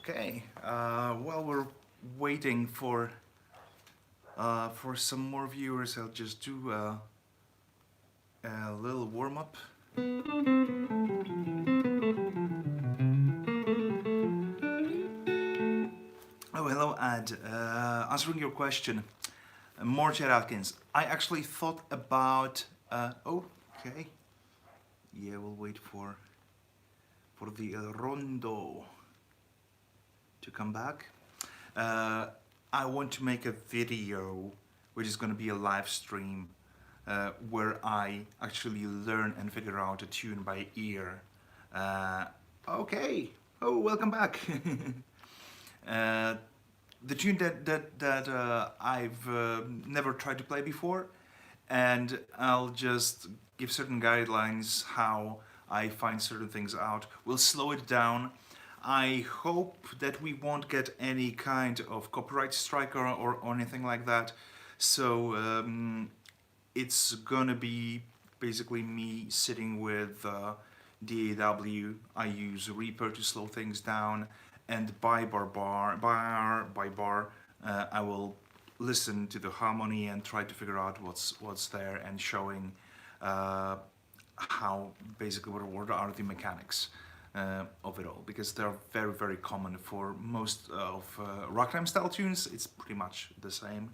Okay, while we're waiting for some more viewers, I'll just do a little warm-up. Oh, hello, Ad. Answering your question, more Chad Atkins. I actually thought about. Okay. Yeah, we'll wait for the rondo to come back. I want to make a video, which is going to be a live stream, where I actually learn and figure out a tune by ear. Okay. Oh, welcome back. The tune that I've never tried to play before, and I'll just give certain guidelines how I find certain things out. We'll slow it down. I hope that we won't get any kind of copyright strike or anything like that. So it's gonna be basically me sitting with DAW. I use Reaper to slow things down, and by bar, I will listen to the harmony and try to figure out what's there, and showing how basically what are the mechanics of it all, because they're very common for most of ragtime style tunes. It's pretty much the same,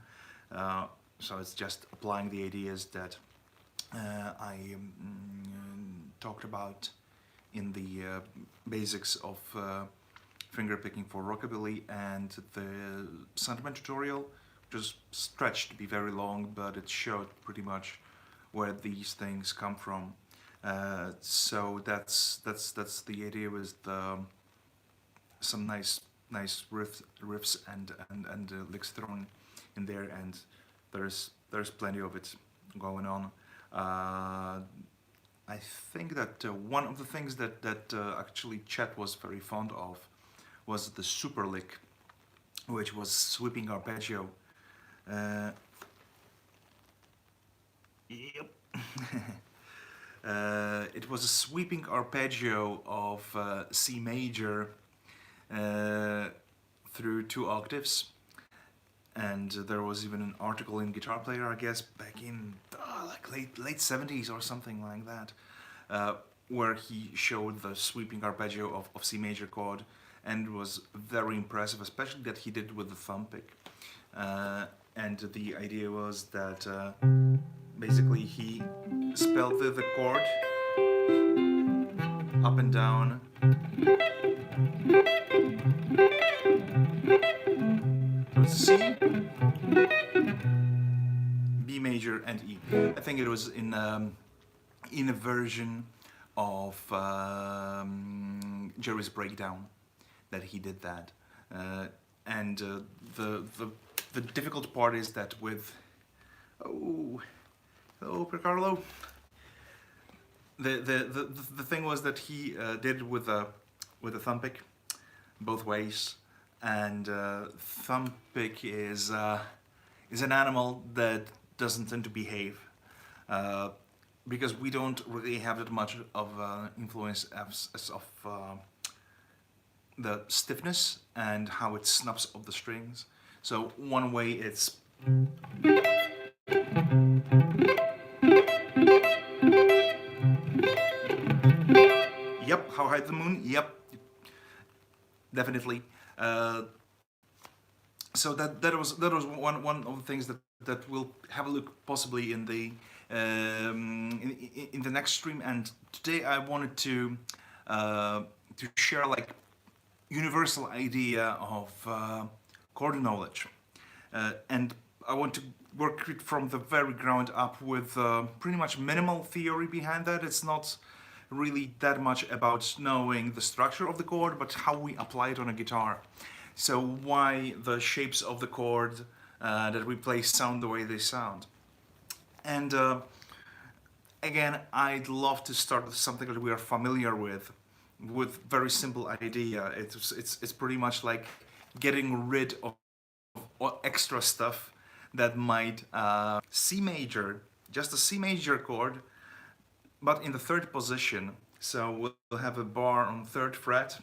so it's just applying the ideas that I talked about in the basics of finger picking for rockabilly, and the sentiment tutorial just stretched to be very long, but it showed pretty much where these things come from. So that's the idea, with some nice riffs and licks thrown in there, and there's plenty of it going on. I think that one of the things that actually Chet was very fond of was the super lick, which was sweeping arpeggio. Yep. It was a sweeping arpeggio of C major through 2 octaves, and there was even an article in Guitar Player, I guess, back in like late 70s or something like that, where he showed the sweeping arpeggio of C major chord, and was very impressive, especially that he did with the thumb pick. And the idea was that basically he spelled the chord up and down, so it's C, B major, and E. I think it was in a version of Jerry's Breakdown that he did that, and the difficult part is that with hello, Carlo. The thing was that he did it with a thumb pick both ways, and thumb pick is an animal that doesn't tend to behave, because we don't really have that much of influence as of the stiffness and how it snaps off the strings. So one way it's yep, How High the Moon, yep, definitely. So that was one of the things that we'll have a look possibly in the in the next stream. And today I wanted to share like universal idea of chord knowledge, and I want to work it from the very ground up with pretty much minimal theory behind that. It's not really that much about knowing the structure of the chord, but how we apply it on a guitar. So why the shapes of the chord that we play sound the way they sound. And again, I'd love to start with something that we are familiar with very simple idea. It's pretty much like getting rid of extra stuff that might C major, just a C major chord, but in the 3rd position. So we'll have a bar on 3rd fret,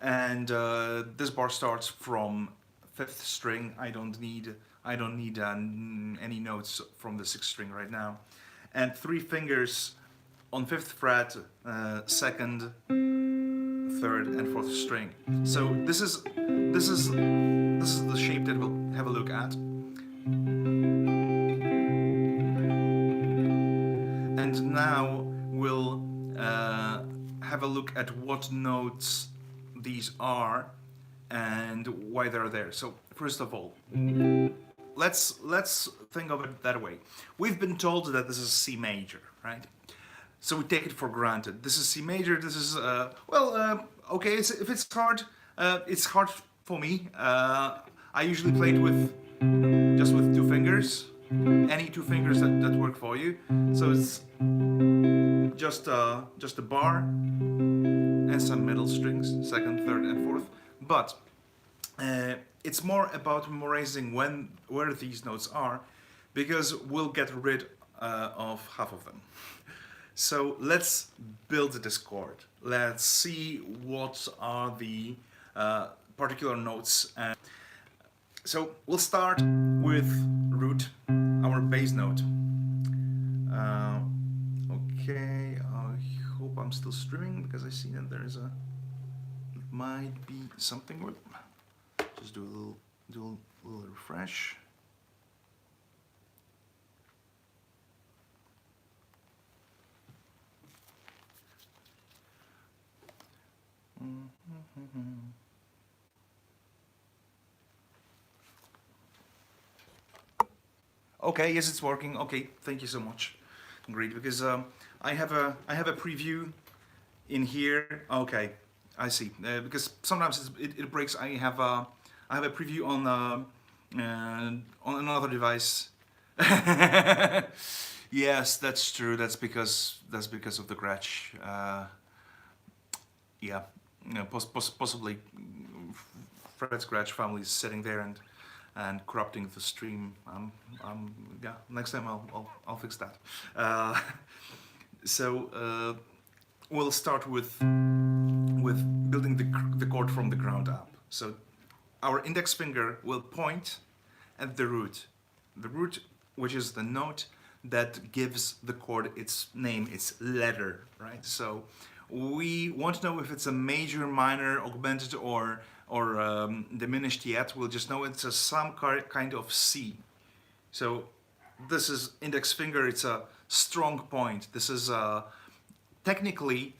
and this bar starts from 5th string. I don't need any notes from the 6th string right now, and 3 fingers on 5th fret, 2nd, 3rd, and 4th string. So this is the shape that we'll have a look at. And now we'll have a look at what notes these are and why they're there. So first of all, let's think of it that way. We've been told that this is C major, right? So we take it for granted. This is C major. This is okay. If it's hard for me. I usually play it with just with 2 fingers, any 2 fingers that work for you. So it's just a bar and some middle strings, 2nd, 3rd, and 4th. But it's more about memorizing where these notes are, because we'll get rid of half of them. So let's build this chord. Let's see what are the particular notes. So we'll start with root, our bass note. Okay, I hope I'm still streaming, because I see that might be something with. Just do a little refresh. Okay, yes, it's working. Okay, thank you so much. Great, because I have a preview in here. Okay, I see. Because sometimes it breaks. I have a preview on another device. Yes, that's true. That's because of the scratch. Yeah, possibly Fred Scratch family is sitting there and corrupting the stream. Yeah, next time I'll fix that. So we'll start with building the chord from the ground up. So our index finger will point at the root, which is the note that gives the chord its name, its letter, right? So we want to know if it's a major, minor, augmented, or diminished yet. We'll just know it's some kind of C. So this is index finger. It's a strong point. This is technically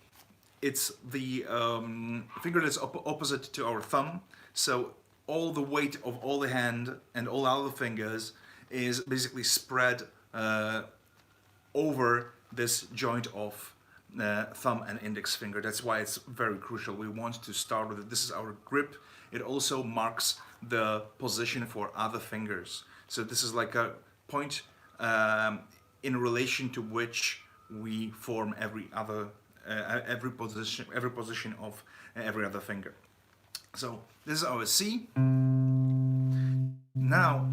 it's the finger that's opposite to our thumb. So all the weight of all the hand and all other fingers is basically spread over this joint of thumb and index finger. That's why it's very crucial. We want to start with it. This is our grip. It also marks the position for other fingers. So this is like a point in relation to which we form every position of every other finger. So this is our C. Now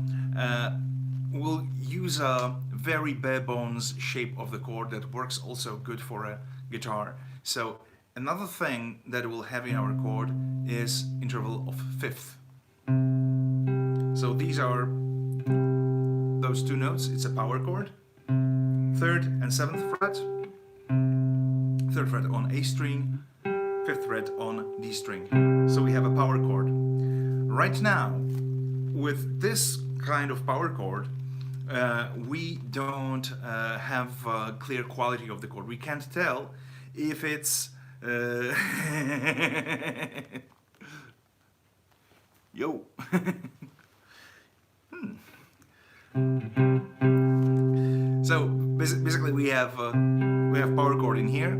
we'll use a very bare bones shape of the chord that works also good for a guitar. So another thing that we'll have in our chord is interval of 5th. So these are those 2 notes. It's a power chord. 3rd and 7th fret. 3rd fret on A string, 5th fret on D string. So we have a power chord. Right now, with this kind of power chord, we don't have a clear quality of the chord. We can't tell if it's yo. So basically, we have power chord in here.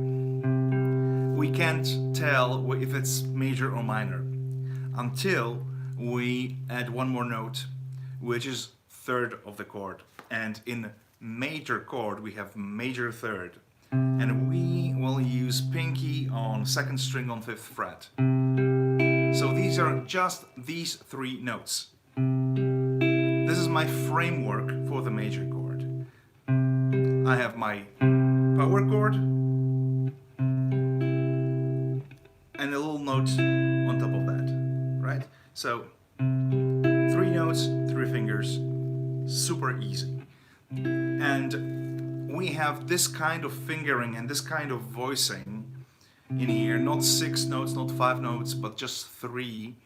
We can't tell if it's major or minor until we add one more note, which is 3rd of the chord. And in major chord, we have major 3rd. And we will use pinky on 2nd string on 5th fret. So these are just these 3 notes. This is my framework for the major chord. I have my power chord and a little note on top So 3 notes, 3 fingers, super easy. And we have this kind of fingering and this kind of voicing in here, not 6 notes, not 5 notes, but just 3,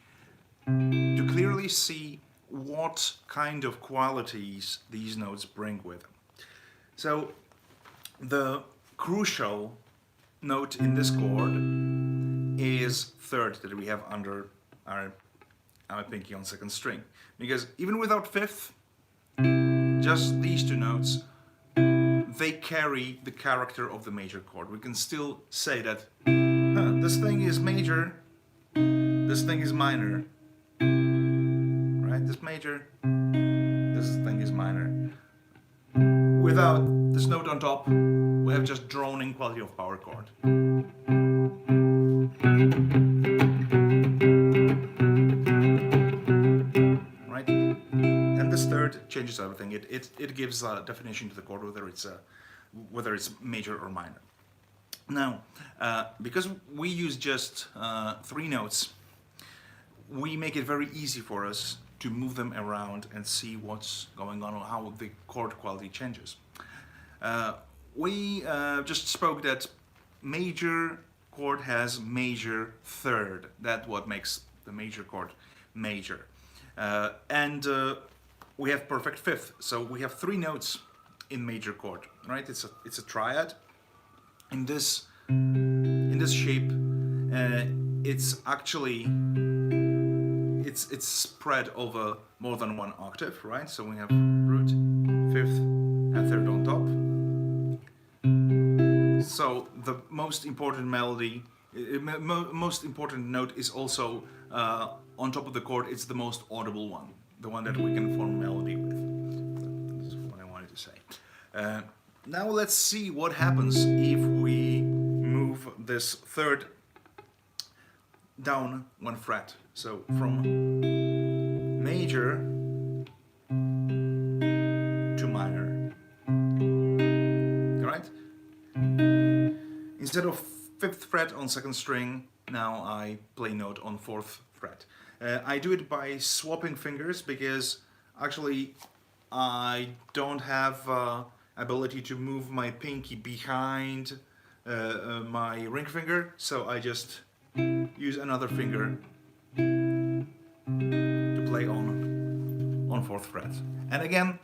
to clearly see what kind of qualities these notes bring with them. So the crucial note in this chord is third that we have under our pinky on second string, because even without fifth, just these 2 notes, they carry the character of the major chord. We can still say that this thing is major, this thing is minor, right? This major, this thing is minor. Without this note on top, we have just droning quality of power chord. Right? And this third changes everything. It gives a definition to the chord, whether it's major or minor. Now, because we use just 3 notes, we make it very easy for us to move them around and see what's going on or how the chord quality changes. We just spoke that major chord has major third. That's what makes the major chord major. And we have perfect fifth. So we have 3 notes in major chord, right? It's a triad. In this shape, it's actually it's spread over more than 1 octave, right? So we have root, fifth, and third on top. So the most important melody, most important note is also on top of the chord. It's the most audible one, the one that we can form melody with. That's what I wanted to say. Now let's see what happens if we move this third down 1 fret. So from major to minor. Right? Instead of 5th fret on 2nd string, now I play note on 4th fret. I do it by swapping fingers because actually I don't have ability to move my pinky behind my ring finger, so I just use another finger to play on 4th fret. And again,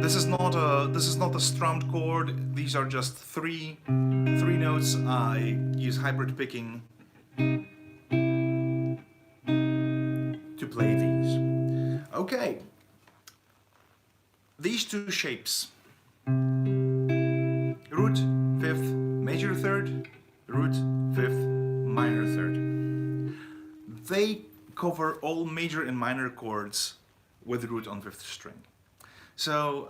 this is not a strummed chord. These are just three notes. I use hybrid picking to play these. Okay, these 2 shapes. Root, 5th, major 3rd, root, 5th, minor 3rd. They cover all major and minor chords with root on 5th string. So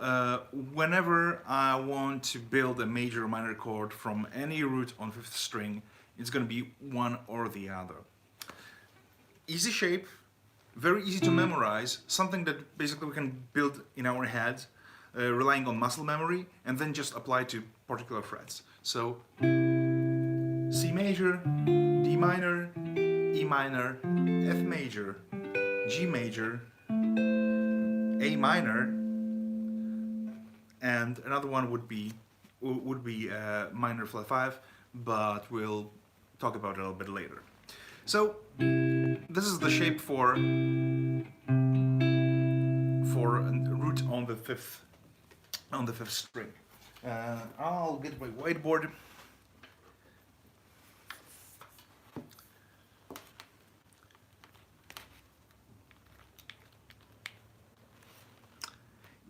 whenever I want to build a major or minor chord from any root on 5th string, it's going to be one or the other. Easy shape, very easy to memorize, something that basically we can build in our head, relying on muscle memory, and then just apply to particular frets. So C major, D minor, E minor, F major, G major, A minor, and another one would be minor flat 5, but we'll talk about it a little bit later. So this is the shape for root on the 5th string. I'll get my whiteboard.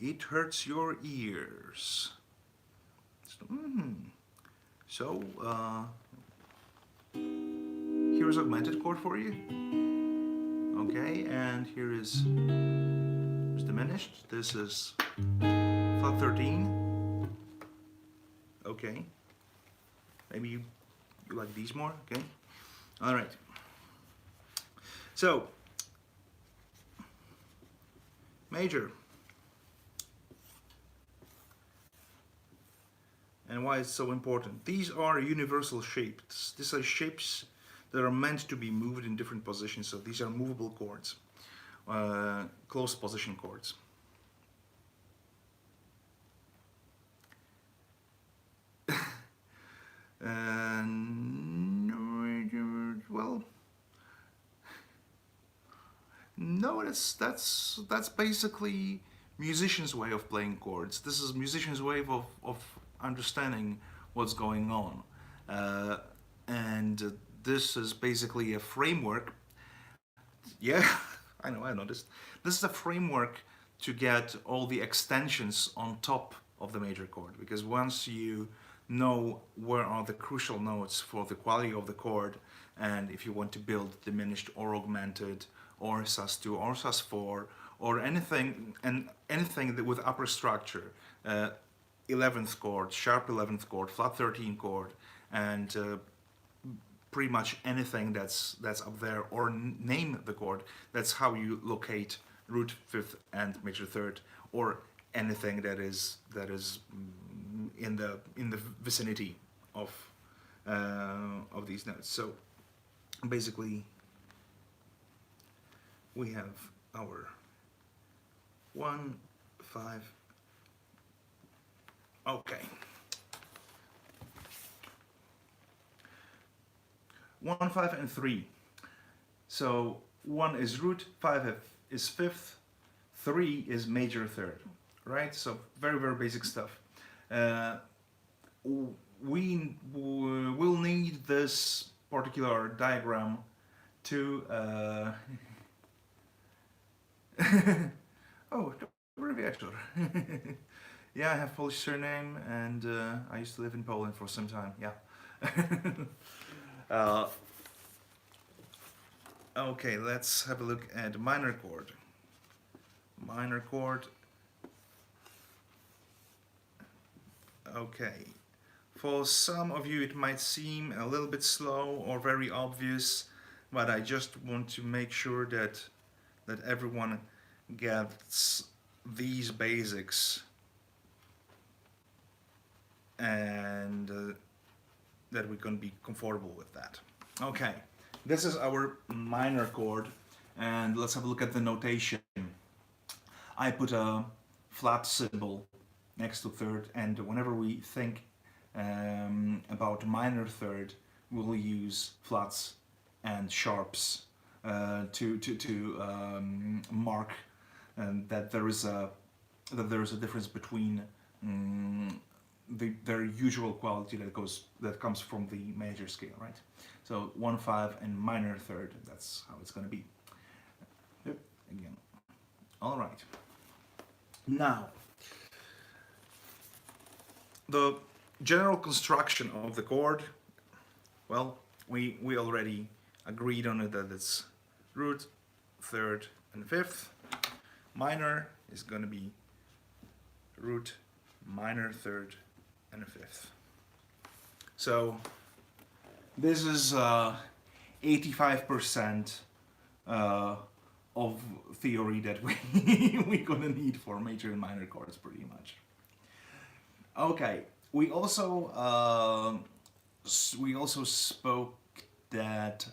It hurts your ears. So here's Augmented chord for you. Okay, and here is diminished. This is flat 13. Okay. Maybe you like these more. Okay. All right. So major. And why it's so important. These are universal shapes. These are shapes that are meant to be moved in different positions. So these are movable chords, close position chords. Well, no, that's basically musicians' way of playing chords. This is musicians' way of understanding what's going on, and this is basically a framework. Yeah, I know, I noticed. This is a framework to get all the extensions on top of the major chord, because once you know where are the crucial notes for the quality of the chord, and if you want to build diminished or augmented or sus2 or sus4 or anything, and anything that with upper structure, 11th chord, sharp 11th chord, flat 13 chord, and pretty much anything that's up there, or name the chord. That's how you locate root, fifth, and major third, or anything that is in the vicinity of these notes. So basically, we have our 1, 5. Okay. 1, 5, and 3. So 1 is root, 5 is fifth, 3 is major third, right? So very, very basic stuff. We will need this particular diagram to oh, dobry wieczór. Yeah, I have Polish surname, and I used to live in Poland for some time. Yeah. Okay, let's have a look at minor chord. Minor chord. Okay. For some of you it might seem a little bit slow or very obvious, but I just want to make sure that everyone gets these basics, and that we can be comfortable with that. Okay, this is our minor chord, and let's have a look at the notation. I put a flat symbol next to third, and whenever we think about minor third, we'll use flats and sharps to mark that there is a difference between their usual quality that comes from the major scale, right? So 1, 5 and minor third. That's how it's going to be. Yep. Again. All right. Now, the general construction of the chord. Well, we already agreed on it, that it's root, third, and fifth. Minor is going to be root, minor, third, and a fifth. So this is 85% of theory that we're gonna need for major and minor chords, pretty much. Okay, we also spoke that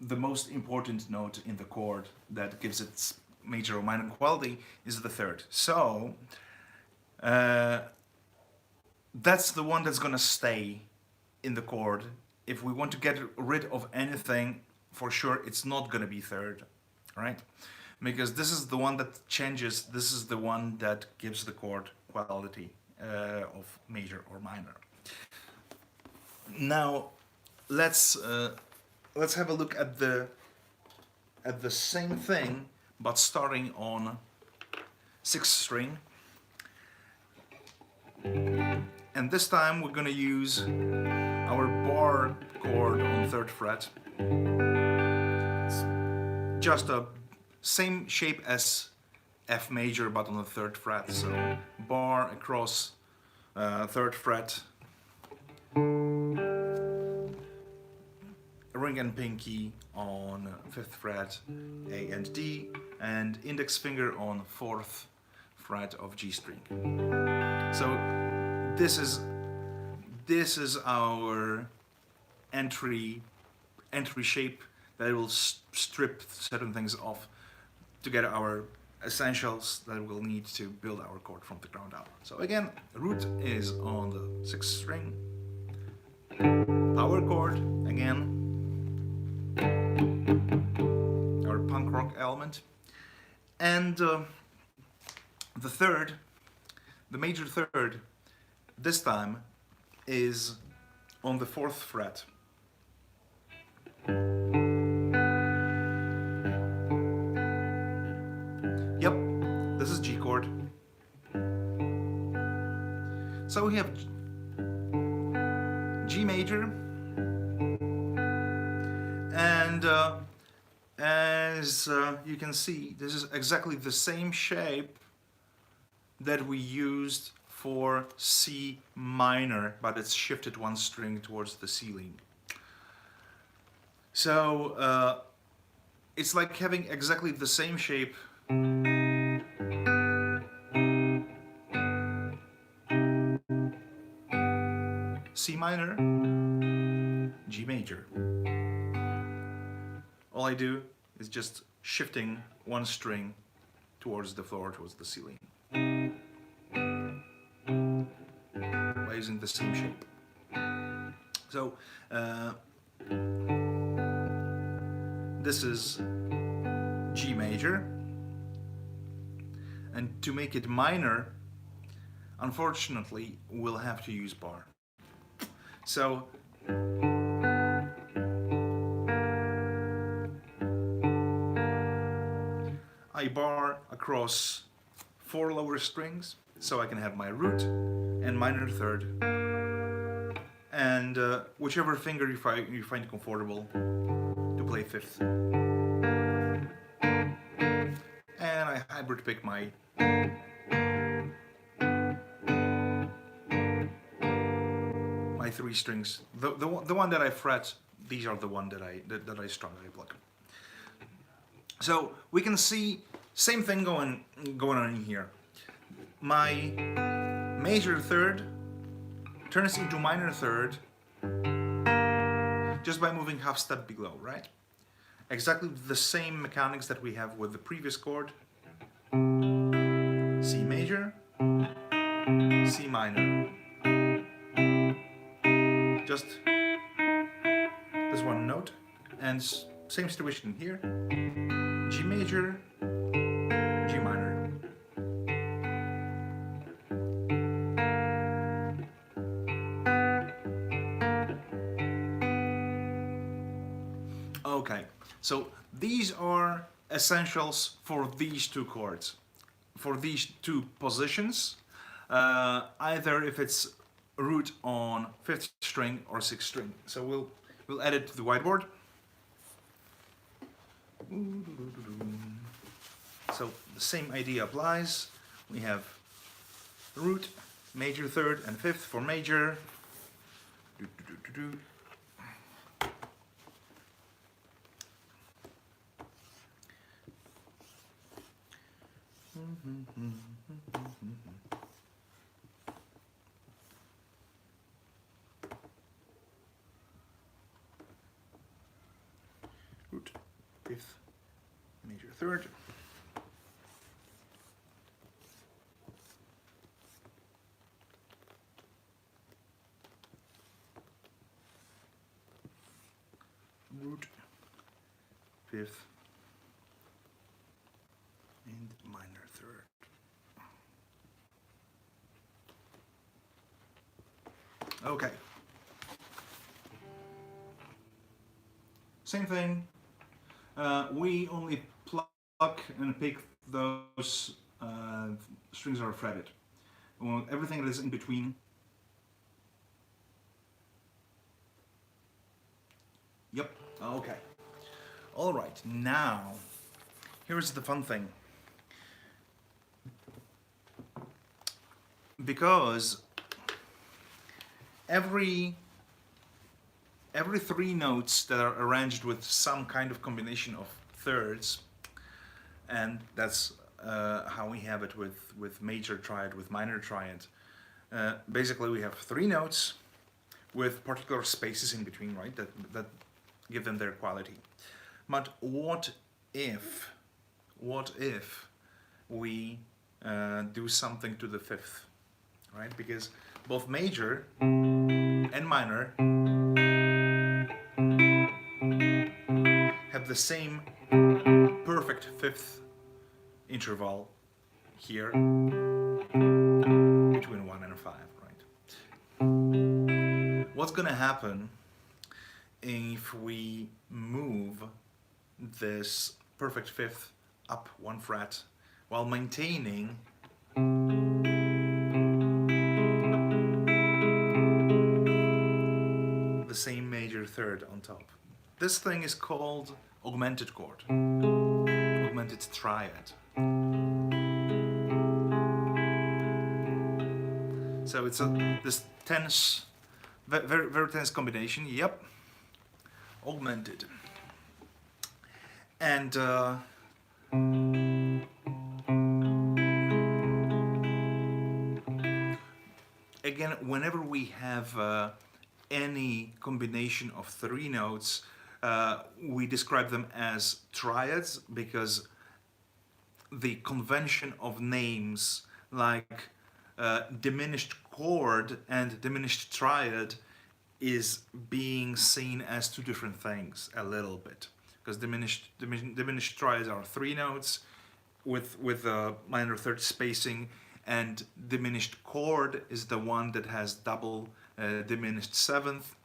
the most important note in the chord that gives its major or minor quality is the third. So that's the one that's gonna stay in the chord. If we want to get rid of anything, for sure it's not gonna be third, right? Because this is the one that changes. This is the one that gives the chord quality of major or minor. Now let's have a look at the same thing, but starting on 6th string. And this time we're gonna use our bar chord on 3rd fret. It's just a same shape as F major, but on the 3rd fret. So bar across 3rd fret, ring and pinky on 5th fret, A and D, and index finger on 4th fret of G string. So this is our entry shape that will strip certain things off to get our essentials that we'll need to build our chord from the ground up. So again, root is on the 6th string, power chord again, our punk rock element, and the major third, this time is on the 4th fret. Yep, this is G chord. So we have G major, and as you can see, this is exactly the same shape that we used for C minor, but it's shifted one string towards the ceiling. So it's like having exactly the same shape C minor, G major. All I do is just shifting one string towards the floor, towards the ceiling, by using the same shape. So this is G major, and to make it minor, unfortunately, we'll have to use bar. So I bar across 4 lower strings, so I can have my root and minor third, and whichever finger you find comfortable to play 5th. And I hybrid pick my my 3 strings. The one that I fret, these are the one that I strum, that I pluck. So we can see same thing going on in here. My major third turns into minor third just by moving half step below, right? Exactly the same mechanics that we have with the previous chord. C major, C minor. Just this one note, and same situation here. G major, G minor. Okay, so these are essentials for these 2 chords, for these 2 positions, either if it's root on 5th string or 6th string. So we'll add it to the whiteboard. So the same idea applies. We have root, major third, and 5th for major. Root, 5th, major third. Root, 5th, and minor third. Okay. Same thing. We only pluck and pick those strings that are fretted. Well, everything that is in between. Yep. Okay. All right. Now, here's the fun thing. Because every 3 notes that are arranged with some kind of combination of thirds, and that's how we have it with major triad, with minor triad. Basically, we have 3 notes with particular spaces in between, right? That give them their quality. But what if we do something to the fifth, right? Because both major and minor have the same perfect fifth interval here between 1 and 5, right? What's gonna happen if we move this perfect fifth up 1 fret while maintaining the same major third on top? This thing is called augmented chord, augmented triad. So it's this tense, very, very tense combination. Yep, augmented. And again, whenever we have any combination of 3 notes, we describe them as triads, because the convention of names like diminished chord and diminished triad is being seen as 2 different things a little bit, because diminished triads are 3 notes with a minor third spacing, and diminished chord is the one that has double diminished seventh.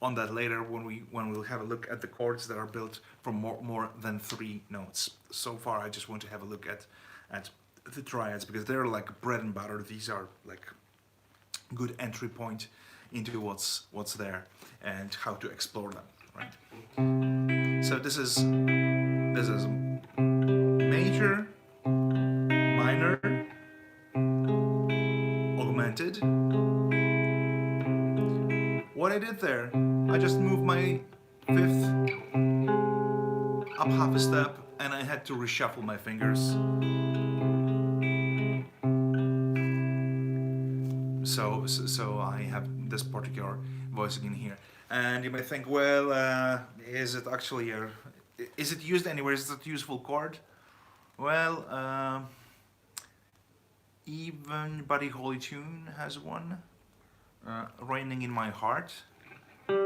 On that later when we'll have a look at the chords that are built from more than 3 notes. So far I just want to have a look at the triads, because they're like bread and butter. These are like good entry point into what's there and how to explore them, right? So this is major, minor, augmented. What I did there, I just moved my fifth up half a step, and I had to reshuffle my fingers. So I have this particular voicing in here, and you might think, well, is it actually is it used anywhere? Is it a useful chord? Well, even Buddy Holly Tune has one. Raining in My Heart. Here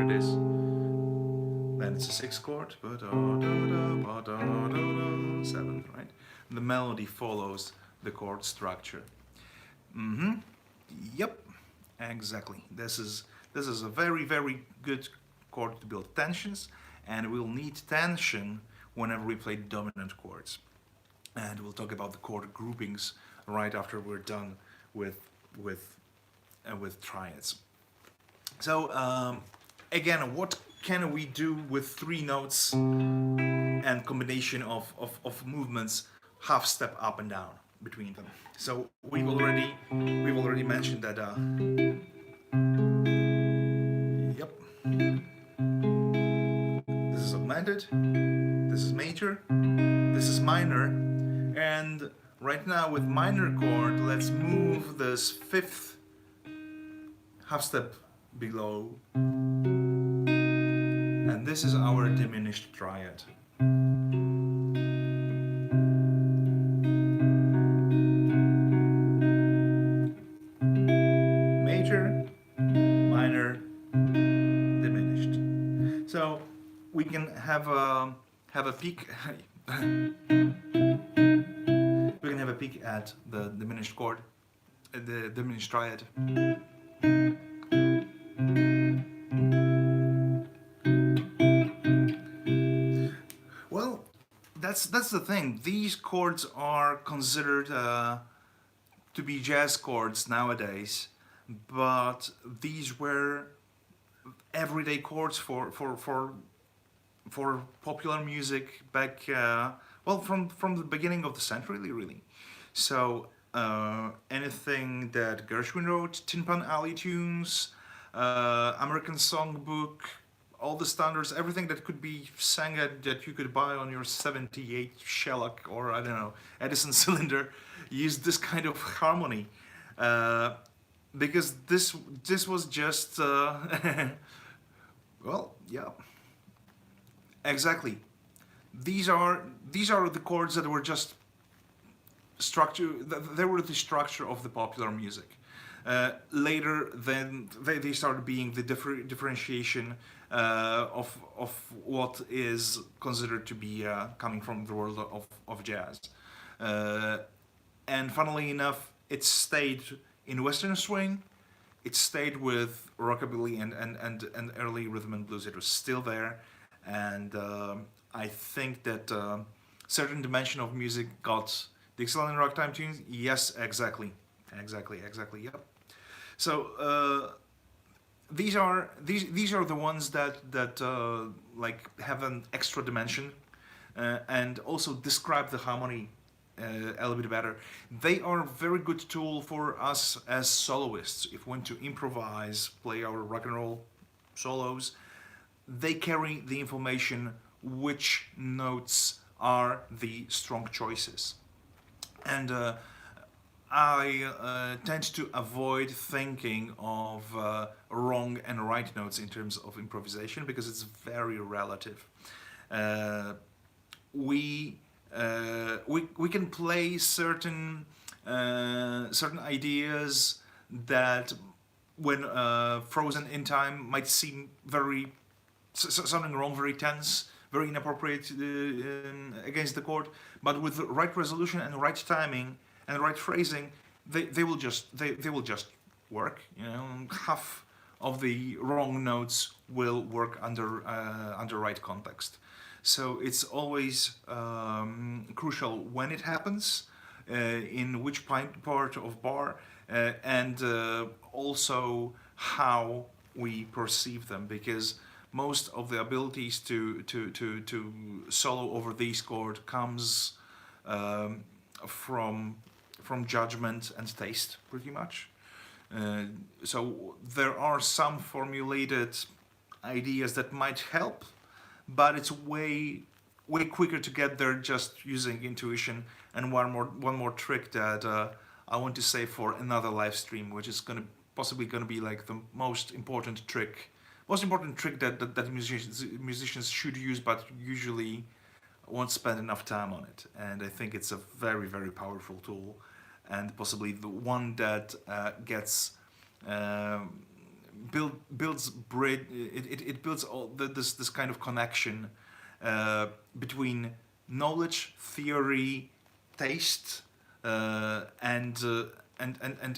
it is. Then it's a 6th chord. 7th, right? The melody follows the chord structure. Yep, exactly. This is a very, very good chord to build tensions. And we'll need tension whenever we play dominant chords. And we'll talk about the chord groupings right after we're done with triads. So again, what can we do with 3 notes and combination of movements, half step up and down between them? So we've already mentioned that. Yep. This is major, this is minor, and right now with minor chord, let's move this 5th half step below, and this is our diminished triad. Major, minor, diminished. So we can have a peek. We can have a peek at the diminished chord, the diminished triad. Well, that's the thing. These chords are considered to be jazz chords nowadays, but these were everyday chords for popular music back, well, from the beginning of the century, really. So anything that Gershwin wrote, Tin Pan Alley tunes, American Songbook, all the standards, everything that could be sang at, that you could buy on your 78 shellac or I don't know Edison cylinder, used this kind of harmony, because this was just well, yeah, exactly. These are the chords that were just structure. They were the structure of the popular music. Later, then they started being the differentiation of what is considered to be coming from the world of jazz. And funnily enough, it stayed in Western swing. It stayed with rockabilly and early rhythm and blues. It was still there, and I think that certain dimension of music got Dixieland ragtime tunes. Yes, exactly. Yep. So these are the ones that like have an extra dimension and also describe the harmony a little bit better. They are a very good tool for us as soloists. If we want to improvise, play our rock and roll solos, they carry the information which notes are the strong choices. And I tend to avoid thinking of wrong and right notes in terms of improvisation because it's very relative. We can play certain ideas that, when frozen in time, might seem very something wrong, very tense, very inappropriate against the chord. But with the right resolution and right timing and right phrasing, they will just work. You know, half of the wrong notes will work under right context. So it's always crucial when it happens, in which part of bar, and also how we perceive them, because most of the abilities to solo over these chords comes from judgment and taste, pretty much. So there are some formulated ideas that might help, but it's way quicker to get there just using intuition. And one more trick that I want to say for another live stream, which is possibly gonna be like the most important trick that musicians should use, but usually won't spend enough time on it. And I think it's a very, very powerful tool, and possibly the one that gets builds bridge. It builds all this kind of connection between knowledge, theory, taste, and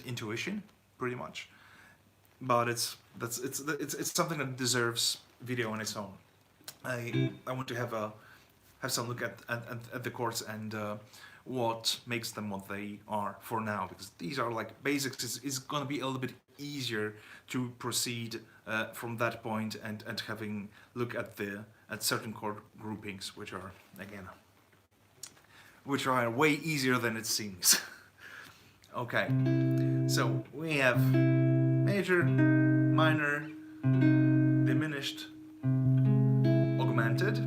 intuition, pretty much. But it's something that deserves video on its own. I want to have some look at the chords and what makes them what they are for now, because these are like basics. It's gonna be a little bit easier to proceed from that point and having look at certain chord groupings, which are way easier than it seems. Okay, so we have major, minor, diminished, augmented,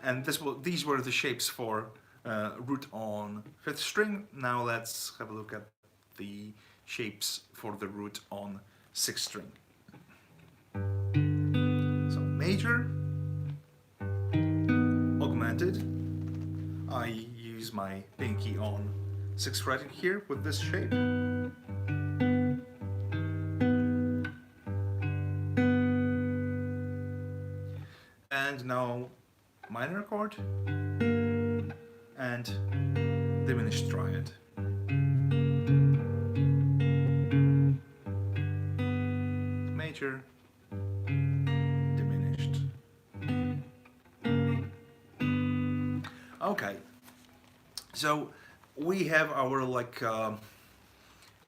and these were the shapes for root on 5th string. Now let's have a look at the shapes for the root on 6th string. So major, augmented. I use my pinky on 6th fret here with this shape. And now minor chord and diminished triad. Major, diminished. Okay, so we have our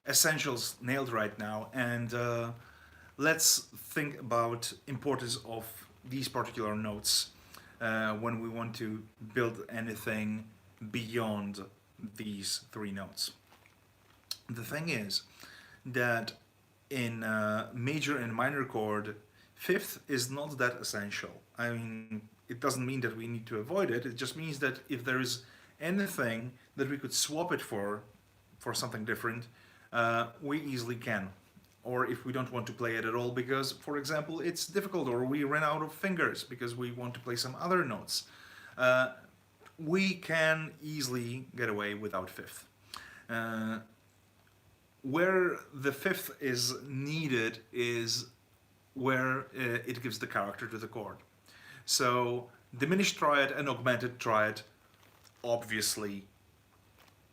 essentials nailed right now, and let's think about importance of these particular notes when we want to build anything beyond these 3 notes. The thing is that in major and minor chord, fifth is not that essential. I mean, it doesn't mean that we need to avoid it. It just means that if there is anything that we could swap it for something different, we easily can. Or if we don't want to play it at all because, for example, it's difficult, or we ran out of fingers because we want to play some other notes, we can easily get away without fifth. Where the fifth is needed is where it gives the character to the chord. So diminished triad and augmented triad obviously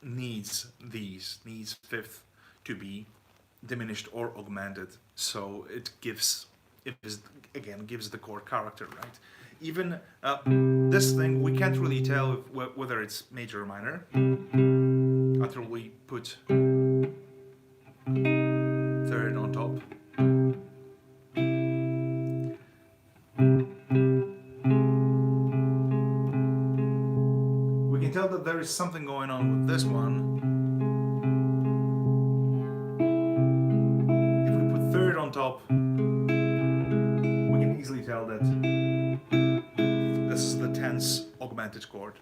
needs fifth to be diminished or augmented, so it gives the chord character, right? Even this thing, we can't really tell whether it's major or minor until we put third on top. We can tell that there is something going on with this one. If we put third on top, we can easily tell that this is the tense augmented chord.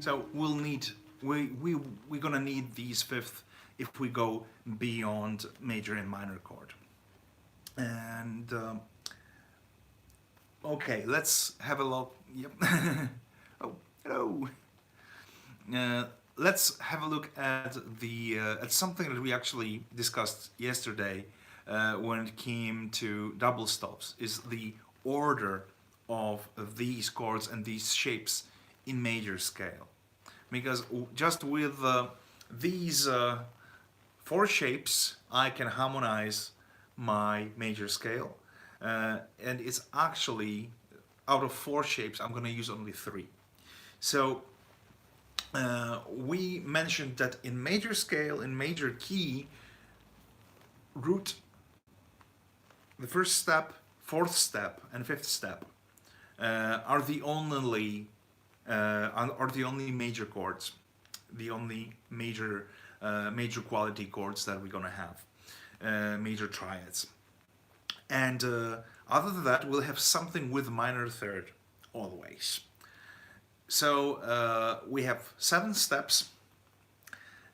So we're gonna need these fifth if we go beyond major and minor chord. And okay, let's have a look. Yep. Oh, hello. Let's have a look at at something that we actually discussed yesterday when it came to double stops, is the order of these chords and these shapes in major scale. Because just with these four shapes, I can harmonize my major scale, and it's actually, out of four shapes, I'm going to use only three. So we mentioned that in major scale, in major key, root, the first step, fourth step, and fifth step are the only major chords, the only major quality chords that we're gonna have, major triads. And other than that, we'll have something with minor third always. So we have 7 steps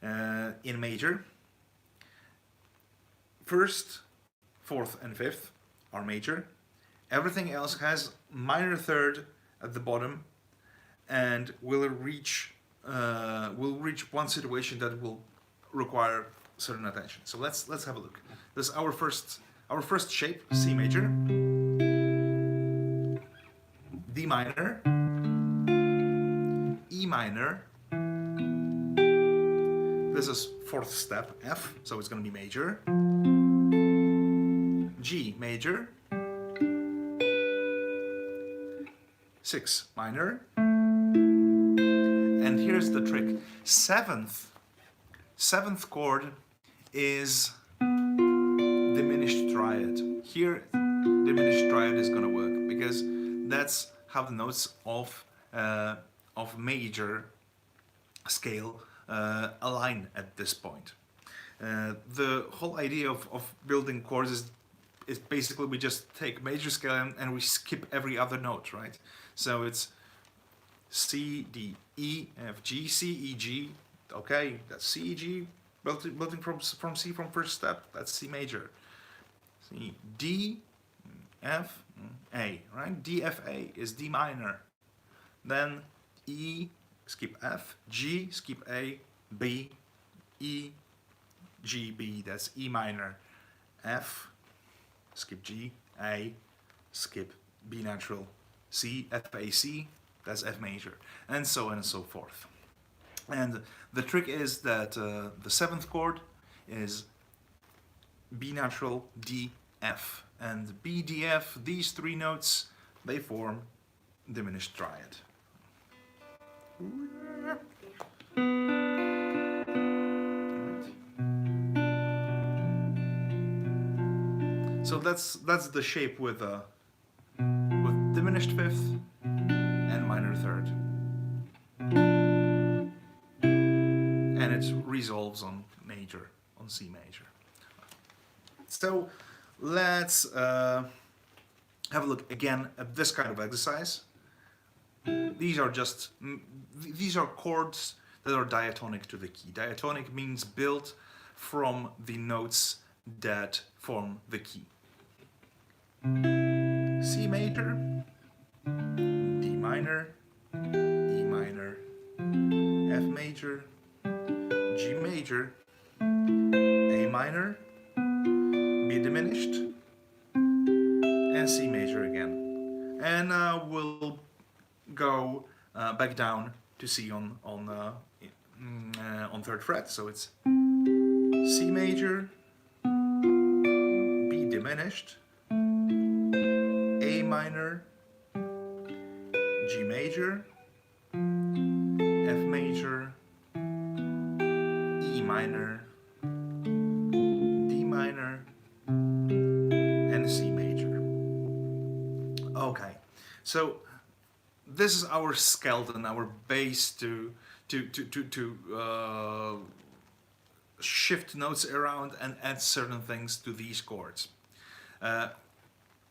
in major. First, fourth, and fifth are major. Everything else has minor third at the bottom, and we'll reach one situation that will require certain attention. So let's have a look. This is our first shape, C major, D minor, E minor. This is fourth step, F, so it's going to be major, G major, 6 minor, and here's the trick. Seventh chord is diminished triad. Here, diminished triad is gonna work because that's how the notes of major scale align at this point. The whole idea of building chords is basically we just take major scale and we skip every other note, right? So it's C, D, E, F, G, C, E, G. Okay, that's C, E, G. Building from C from first step. That's C major. C, D, F, A. Right? D, F, A is D minor. Then E, skip F. G, skip A. B, E, G, B. That's E minor. F, skip G. A, skip B natural. C, F, A, C. That's F major, and so on and so forth. And the trick is that the 7th chord is B natural, D, F. And B, D, F, these 3 notes, they form diminished triad. So that's the shape with diminished fifth and minor third. And it resolves on major, on C major. So let's have a look again at this kind of exercise. These are chords that are diatonic to the key. Diatonic means built from the notes that form the key. C major, D minor, E minor, F major, G major, A minor, B diminished, and C major again. And we'll go back down to C on 3rd fret. So it's C major, B diminished, A minor, G major, F major, E minor, D minor, and C major. Okay, so this is our skeleton, our base to shift notes around and add certain things to these chords.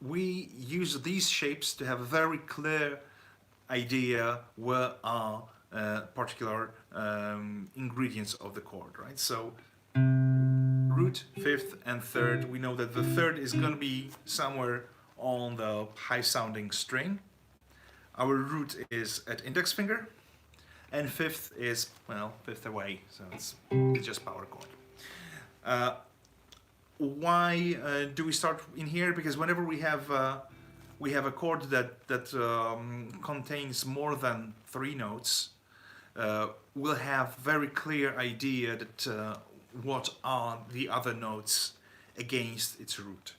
We use these shapes to have a very clear idea where are particular ingredients of the chord, right? So root, 5th, and 3rd. We know that the 3rd is going to be somewhere on the high-sounding string. Our root is at index finger, and 5th is, well, 5th away, so it's just power chord. Why do we start in here? Because whenever we have a chord that contains more than 3 notes, we'll have very clear idea that what are the other notes against its root.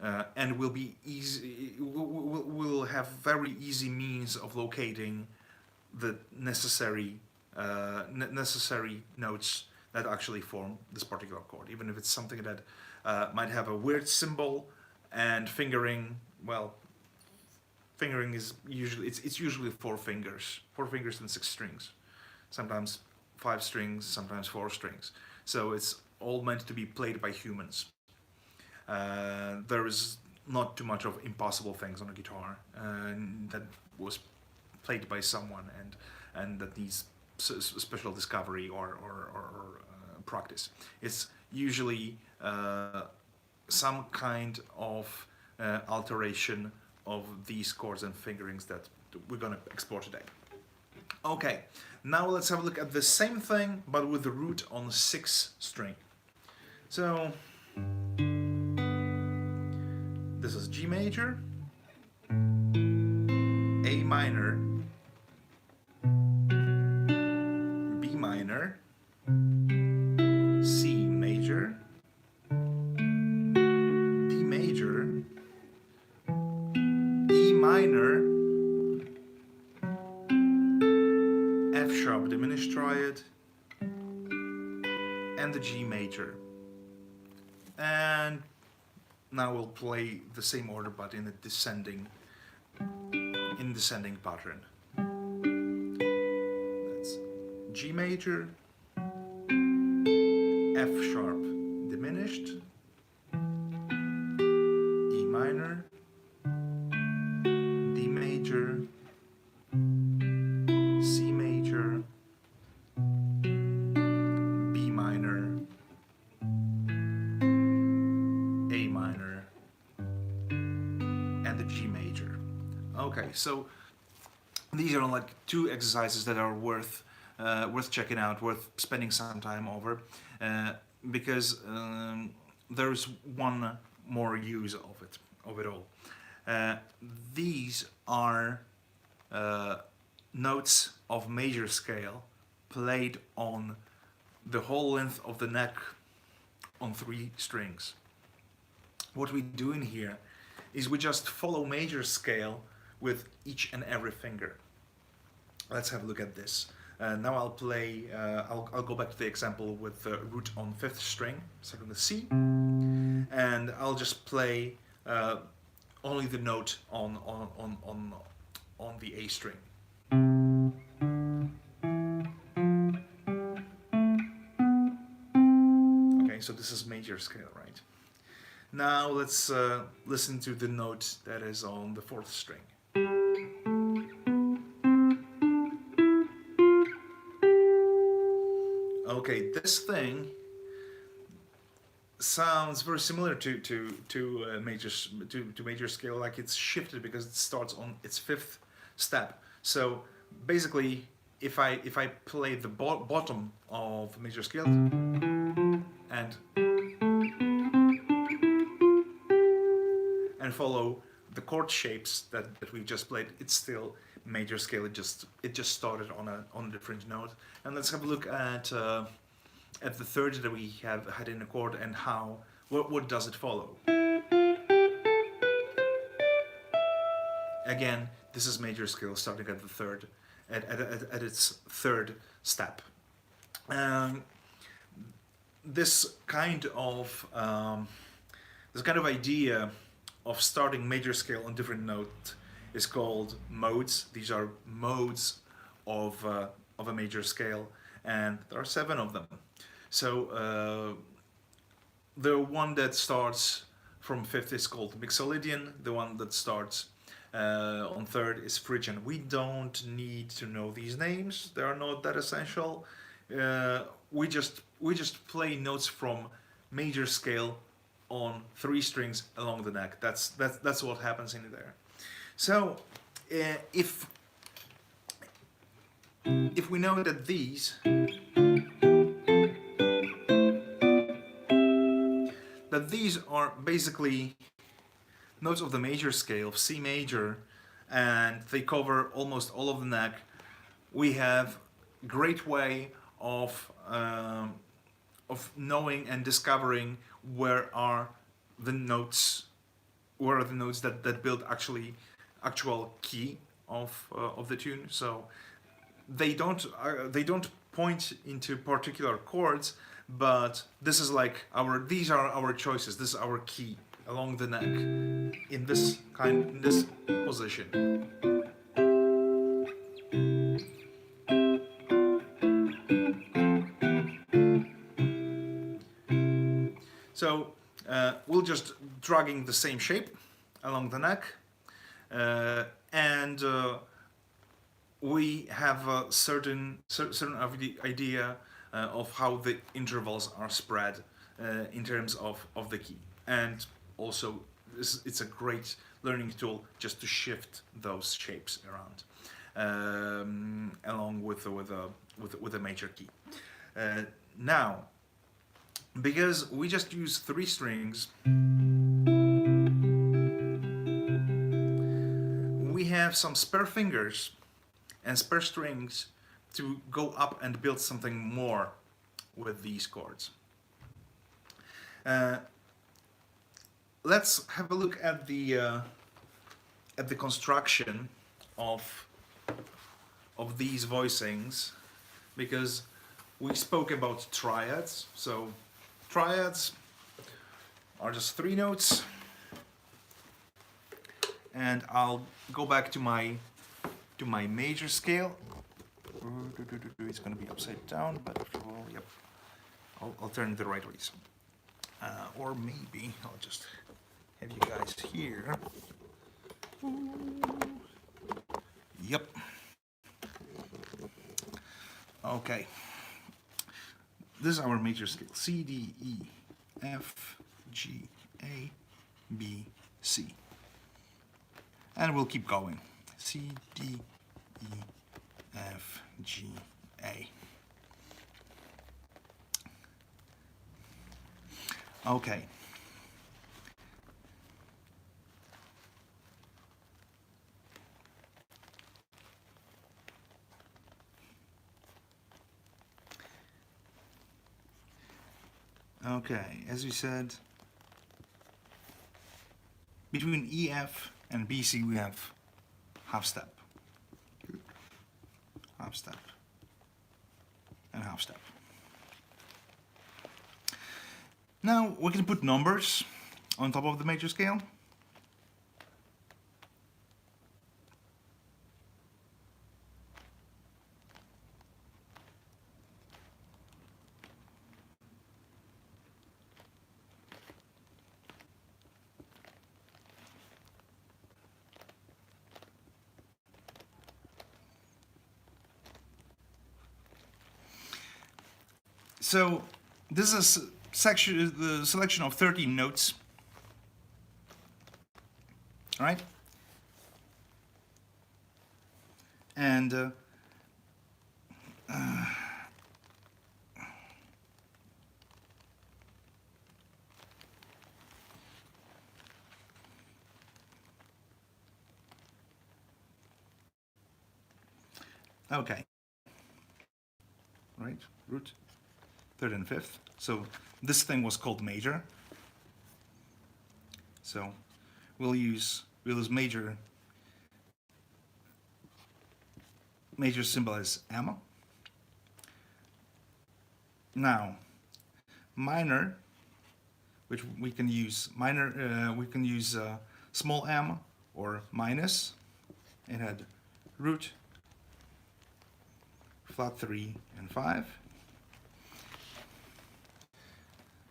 And we'll have very easy means of locating the necessary notes that actually form this particular chord, even if it's something that might have a weird symbol and fingering. Well, fingering is usually it's usually 4 fingers and 6 strings, sometimes 5 strings, sometimes 4 strings. So it's all meant to be played by humans. There is not too much of impossible things on a guitar that was played by someone and that needs special discovery or practice. It's usually some kind of alteration of these chords and fingerings that we're going to explore today. Okay, now let's have a look at the same thing but with the root on 6th string. So this is G major, A minor, B minor, C major, D major, E minor, F sharp diminished triad, and the G major. And now we'll play the same order but in a descending pattern. That's G major, F sharp diminished, E minor, D major, C major, B minor, A minor, and the G major. Okay, so these are like 2 exercises that are worth checking out, worth spending some time over, because there's one more use of it all. These are notes of major scale played on the whole length of the neck on 3 strings. What we do in here is we just follow major scale with each and every finger. Let's have a look at this. Now I'll play, I'll go back to the example with the root on 5th string, starting with C, and I'll just play only the note on the A string. this is major scale, right? Now let's listen to the note that is on the fourth string. Okay, this thing sounds very similar to major scale, like it's shifted because it starts on its fifth step. So basically, if I play the bottom of major scale and follow the chord shapes that we just played, it's still major scale. It just started on a different note. And let's have a look at the third that we have had in a chord and what does it follow. Again, this is major scale starting at the third, at its third step. This kind of idea of starting major scale on different notes is called modes. These are modes of a major scale, and there are 7 of them. So the one that starts from fifth is called Mixolydian. The one that starts on third is Phrygian. We don't need to know these names; they are not that essential. We just play notes from major scale on 3 strings along the neck. That's what happens in there. So if we know that these are basically notes of the major scale of C major, and they cover almost all of the neck, we have a great way of knowing and discovering where are the notes that build actual key of the tune. So they don't point into particular chords, but this is like these are our choices. This is our key along the neck in this position. So we're just dragging the same shape along the neck, and we have a certain idea of how the intervals are spread in terms of the key. And also, it's a great learning tool just to shift those shapes around along with a major key. Now, because we just use 3 strings, we have some spare fingers and spare strings to go up and build something more with these chords. Let's have a look at the construction of these voicings, because we spoke about triads. So triads are just 3 notes, and I'll go back to my major scale. It's going to be upside down, but yep, I'll turn it the right ways. Or maybe I'll just have you guys here. Yep. Okay. This is our major scale: C, D, E, F, G, A, B, C. And we'll keep going. C, D, E, F, G, A. Okay. Okay, as we said, between EF and BC we have half step, and half step. Now we can put numbers on top of the major scale. So this is the selection of 13 notes. All right? And okay. Right? Root, third and fifth. So this thing was called major. So we'll use major symbol as M. Now minor, which we can use small m or minus. It had root, flat 3 and 5.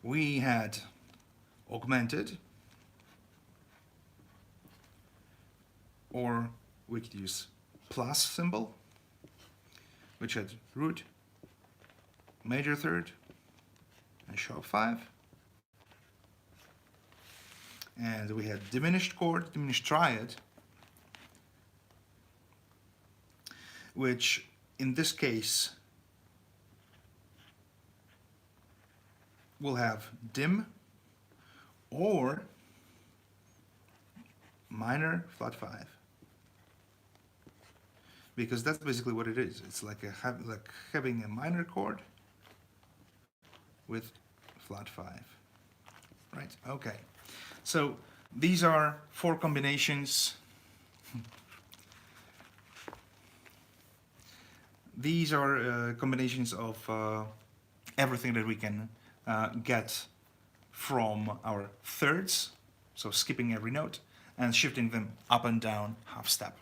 We had augmented, or we could use plus symbol, which had root, major third, and sharp 5. And we had diminished chord, diminished triad, which in this case will have dim or minor flat 5, because that's basically what it is. It's like having a minor chord with flat 5. Right? Okay. So these are 4 combinations. These are combinations of everything that we can get from our thirds, so skipping every note and shifting them up and down half step.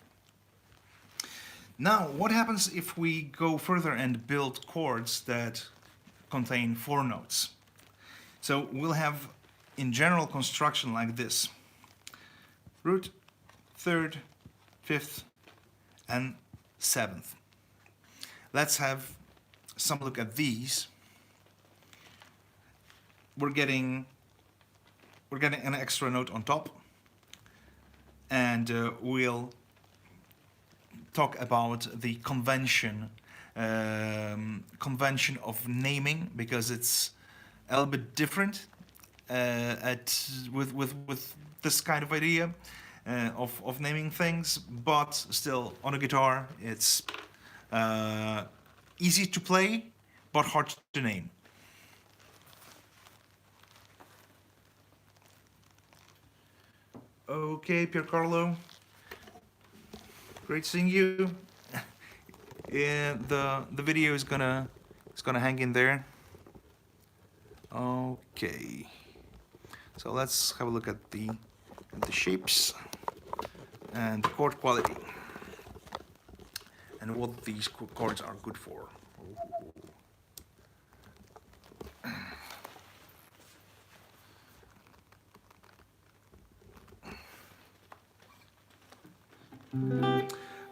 Now, what happens if we go further and build chords that contain 4 notes? So we'll have, in general, construction like this: root, third, fifth, and seventh. Let's have some look at these. We're getting an extra note on top, and we'll talk about the convention of naming, because it's a little bit different with this kind of idea of naming things, but still on a guitar it's easy to play but hard to name. Okay, Piercarlo, great seeing you. Yeah, the video is gonna hang in there. Okay, so let's have a look at the shapes and the chord quality and what these chords are good for.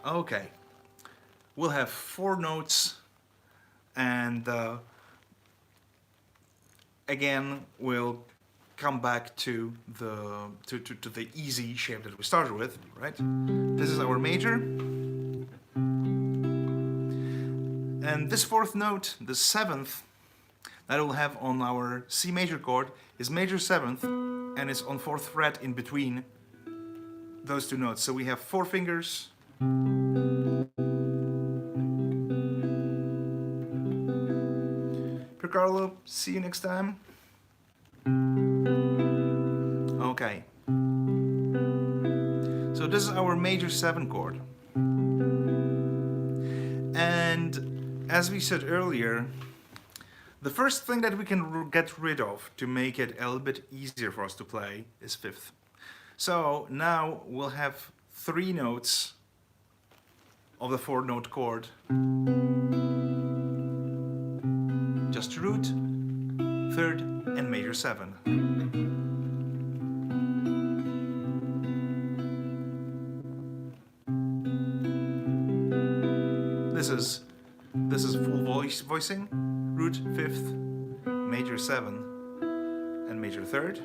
Okay, we'll have 4 notes, and again we'll come back to the easy shape that we started with, right? This is our major, and this 4th note, the 7th, that we'll have on our C major chord is major 7th, and it's on 4th fret in between those 2 notes. So we have 4 fingers. Carlo, see you next time. Okay. So this is our major 7 chord. And as we said earlier, the first thing that we can get rid of to make it a little bit easier for us to play is 5th. So now we'll have 3 notes of the 4-note chord. Just root, 3rd, and major 7. This is full voicing. Root, 5th, major 7 and major 3rd.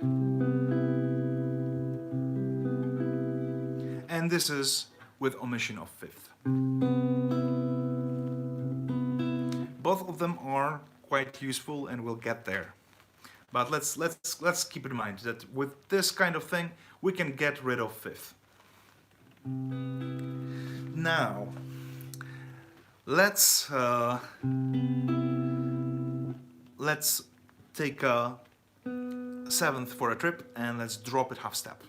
And this is with omission of 5th. Both of them are quite useful and we'll get there. But let's keep in mind that with this kind of thing we can get rid of 5th. Now let's take a 7th for a trip and let's drop it half step.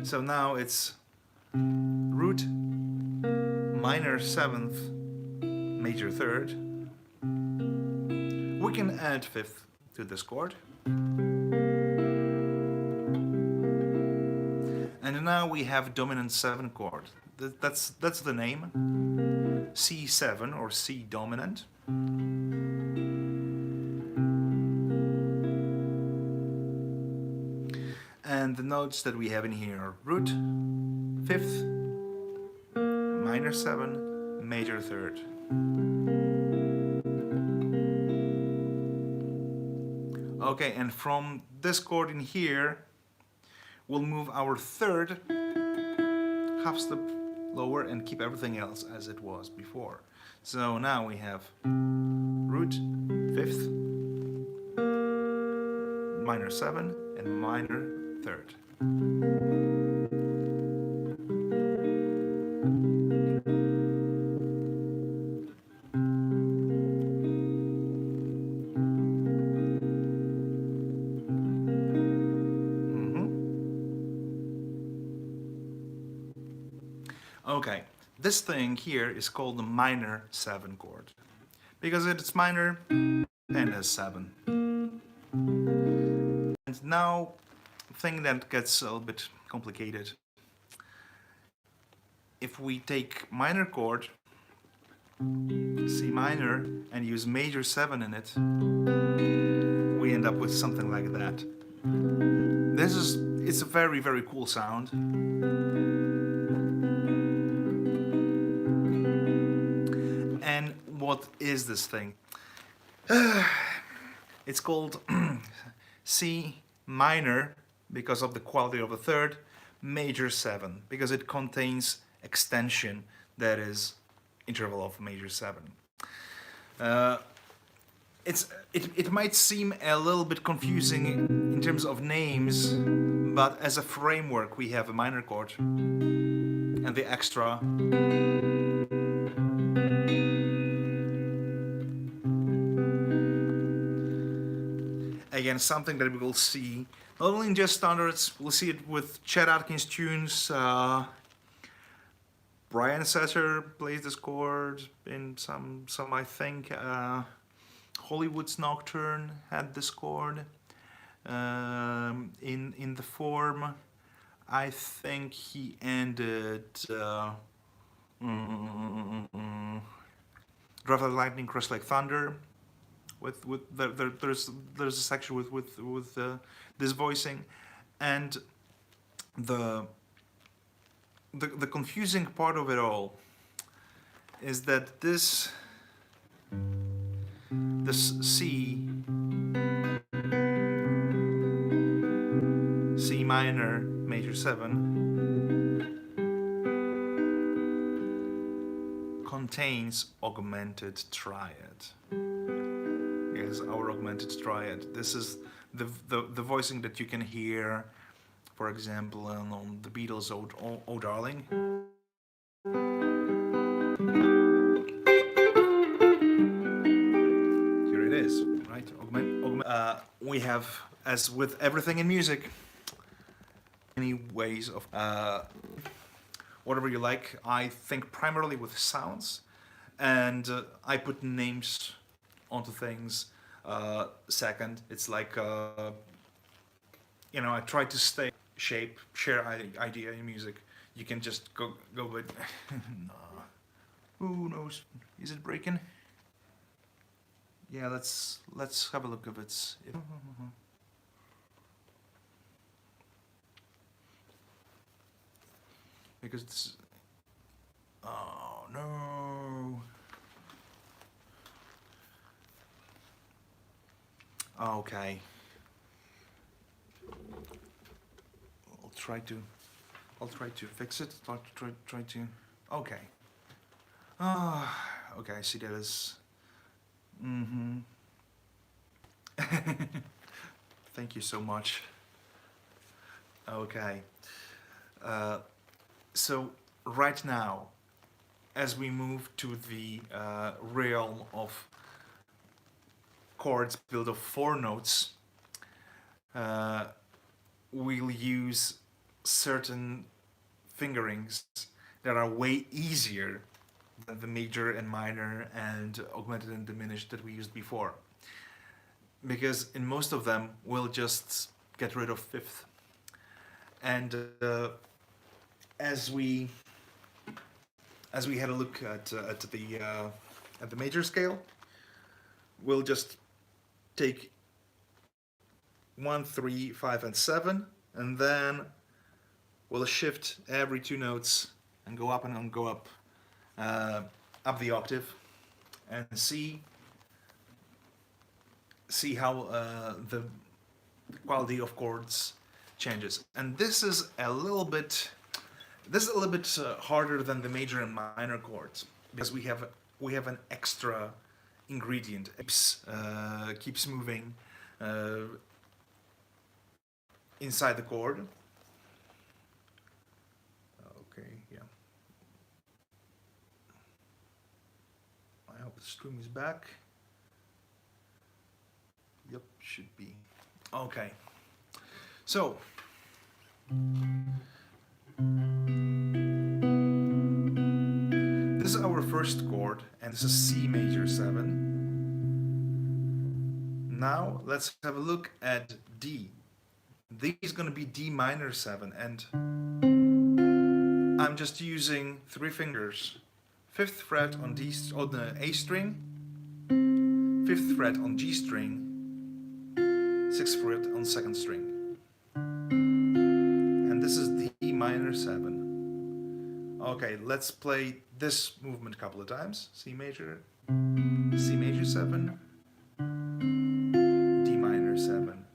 So now it's root, minor 7th, major 3rd. We can add 5th to this chord. And now we have dominant 7 chord. That's the name. C7 or C dominant. And the notes that we have in here are root, 5th, minor 7, major 3rd. Okay, and from this chord in here, we'll move our 3rd half step lower and keep everything else as it was before. So now we have root, 5th, minor 7, and minor 3rd. Okay, this thing here is called the minor 7 chord because it's minor and has 7. And now, thing that gets a little bit complicated. If we take minor chord, C minor, and use major 7 in it, we end up with something like that. It's a very, very cool sound. And what is this thing? It's called C minor because of the quality of the 3rd, major 7 because it contains extension that is interval of major 7. It might seem a little bit confusing in terms of names, but as a framework we have a minor chord and the extra. Again, something that we will see not only in jazz standards, we'll see it with Chet Atkins tunes. Brian Setzer plays this chord in some I think. Hollywood's Nocturne had this chord in the form. I think he ended Drive Like Lightning, Crush Like Thunder. There's a section with this voicing, and the confusing part of it all is that this C minor major 7 contains augmented triad. Is our augmented triad. This is the voicing that you can hear, for example, on the Beatles' "Oh Darling." Here it is, right? We have, as with everything in music, many ways of whatever you like. I think primarily with sounds, and I put names onto things. Second, it's like you know, I try to share idea in music. You can just go with no. Who knows? Is it breaking? Yeah, let's have a look if it's because it's, oh no. Okay. I'll try to fix it. Try to. Okay. Okay. I see that is. Mm-hmm. Thank you so much. Okay. So right now, as we move to the realm of chords built of 4 notes, we'll use certain fingerings that are way easier than the major and minor and augmented and diminished that we used before. Because in most of them, we'll just get rid of fifth. And as we had a look at the major scale, we'll just take 1, 3, 5, and 7, and then we'll shift every 2 notes and go up and go up the octave, and see how the quality of chords changes. And this is a little bit harder than the major and minor chords, because we have an extra ingredient. It keeps moving inside the chord. Okay, yeah. I hope the stream is back. Yep, should be. Okay. So this is our first chord, and this is C major 7. Now let's have a look at D. D is going to be D minor 7, and I'm just using 3 fingers. 5th fret on the A string, 5th fret on G string, 6th fret on 2nd string. And this is D minor 7. Okay, let's play this movement a couple of times. C major 7, D minor 7.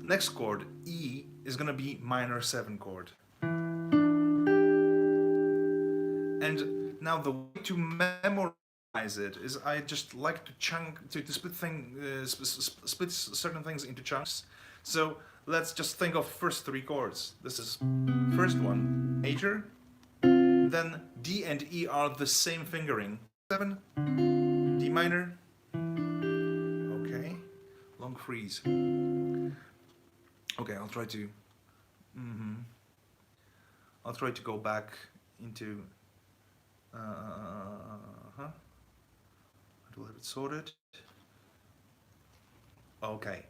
Next chord, E, is going to be minor 7 chord. And now the way to memorize it is I just like to split certain things into chunks. So let's just think of first 3 chords. This is first one, major. Then D and E are the same fingering. 7, D minor. Okay, long freeze. Okay, I'll try to. I'll try to go back into. I will have it sorted. Okay.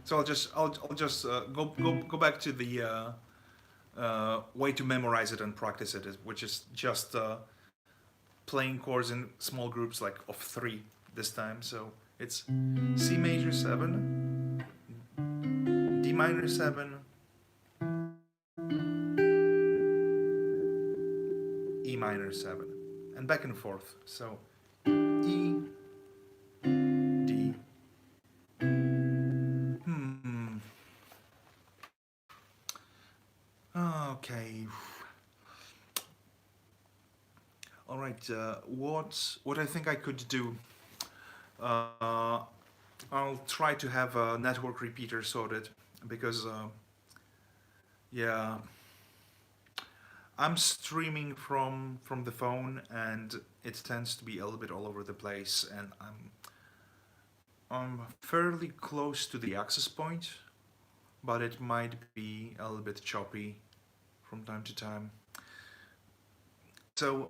So I'll just go back to the way to memorize it and practice it, which is just playing chords in small groups, like of 3 this time. So it's C major 7, D minor 7, E minor 7, and back and forth. So E, D. Okay. All right. What I think I could do. I'll try to have a network repeater sorted, because yeah, I'm streaming from the phone, and it tends to be a little bit all over the place, and I'm fairly close to the access point, but it might be a little bit choppy from time to time. So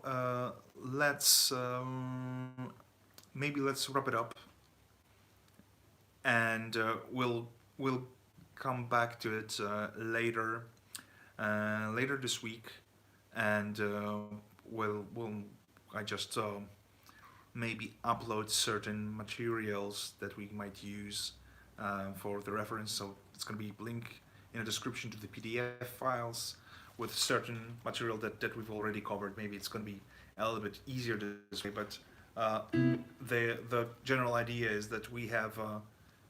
maybe let's wrap it up, and we'll come back to it later this week, and I just maybe upload certain materials that we might use for the reference, so it's going to be link in the description to the PDF files with certain material that we've already covered. Maybe it's going to be a little bit easier this way, but the general idea is that we have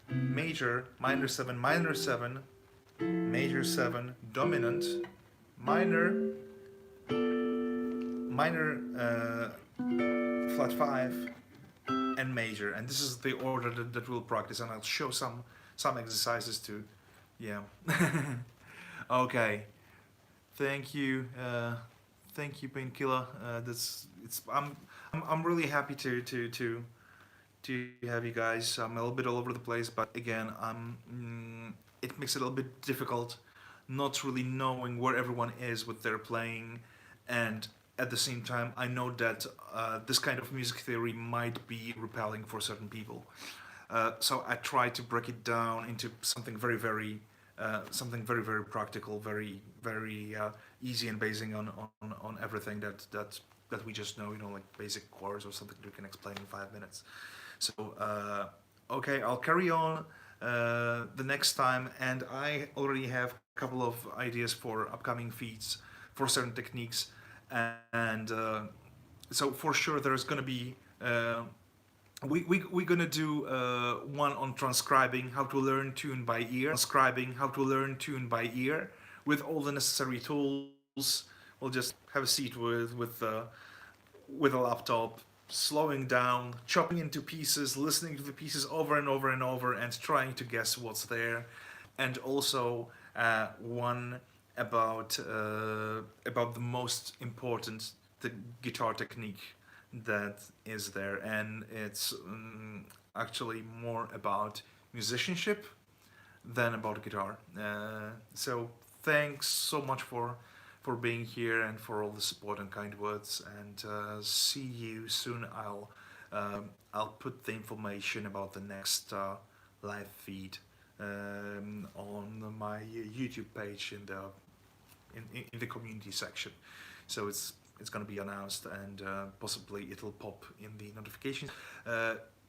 major, minor 7, minor 7, major 7, dominant, minor, minor flat 5, and major. And this is the order that we'll practice, and I'll show some exercises too. Yeah. Okay. Thank you. Thank you, Painkiller. I'm really happy to have you guys. I'm a little bit all over the place, but again, it makes it a little bit difficult not really knowing where everyone is with their playing, and at the same time, I know that this kind of music theory might be repelling for certain people. So I try to break it down into something very, very practical, very, very easy, and basing on everything that we just know, like basic chords or something that we can explain in 5 minutes. So okay, I'll carry on the next time, and I already have a couple of ideas for upcoming feeds for certain techniques, and so for sure there's gonna be we're gonna do one on transcribing, how to learn tune by ear, with all the necessary tools. We'll just have a seat with a laptop, slowing down, chopping into pieces, listening to the pieces over and over and over, and trying to guess what's there. And also one about the most important guitar technique that is there, and it's actually more about musicianship than about guitar. So thanks so much for being here and for all the support and kind words, and see you soon. I'll put the information about the next live feed on my YouTube page in the community section. So it's going to be announced, and possibly it'll pop in the notifications.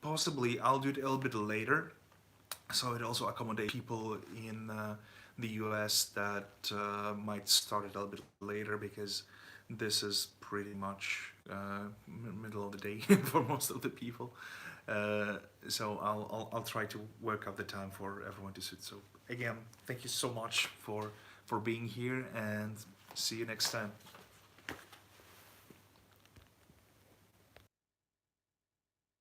Possibly I'll do it a little bit later, so it also accommodates people in the US that might start it a little bit later, because this is pretty much middle of the day for most of the people. So I'll try to work out the time for everyone to sit. So again, thank you so much for being here, and see you next time.